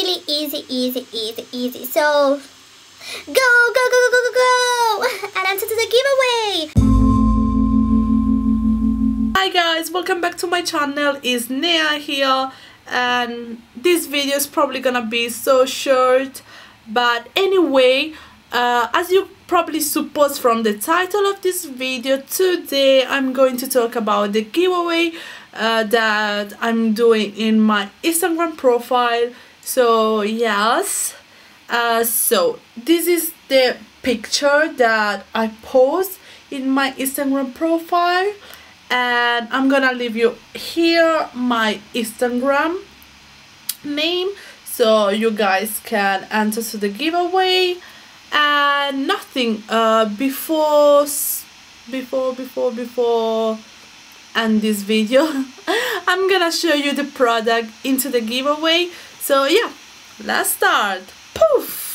really easy. So go and enter to the giveaway. Hi guys, welcome back to my channel. It's Nia here, and this video is probably gonna be so short, but anyway, as you probably suppose from the title of this video, today I'm going to talk about the giveaway that I'm doing in my Instagram profile. So yes, so this is the picture that I post in my Instagram profile, and I'm gonna leave you here my Instagram name so you guys can enter to the giveaway. And nothing before end this video I'm gonna show you the product into the giveaway. So yeah, let's start. Poof.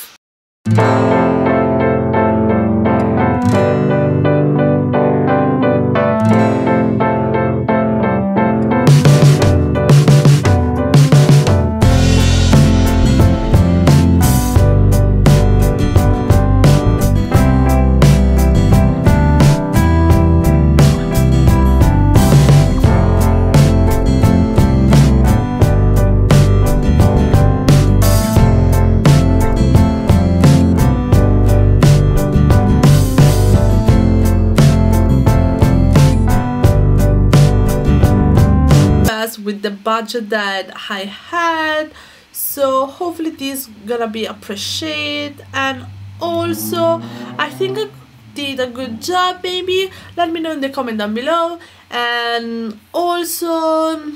With the budget that I had, so hopefully this gonna be appreciated, and also I think I did a good job. Maybe let me know in the comment down below. And also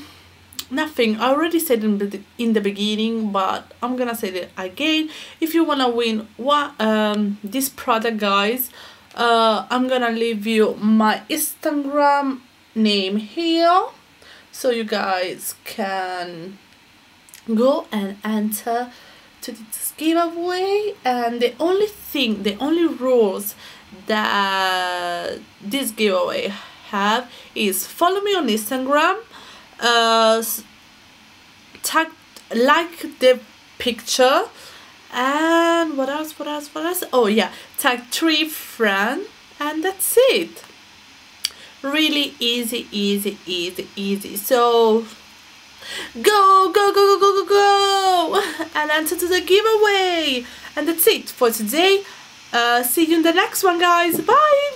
nothing, I already said in the beginning, but I'm gonna say it again. If you wanna win this product, guys, I'm gonna leave you my Instagram name here so you guys can go and enter to this giveaway. And the only rules that this giveaway have is follow me on Instagram, like the picture, and what else, oh yeah, tag 3 friends, and that's it. Really easy. So go and enter to the giveaway. And that's it for today. See you in the next one, guys. Bye.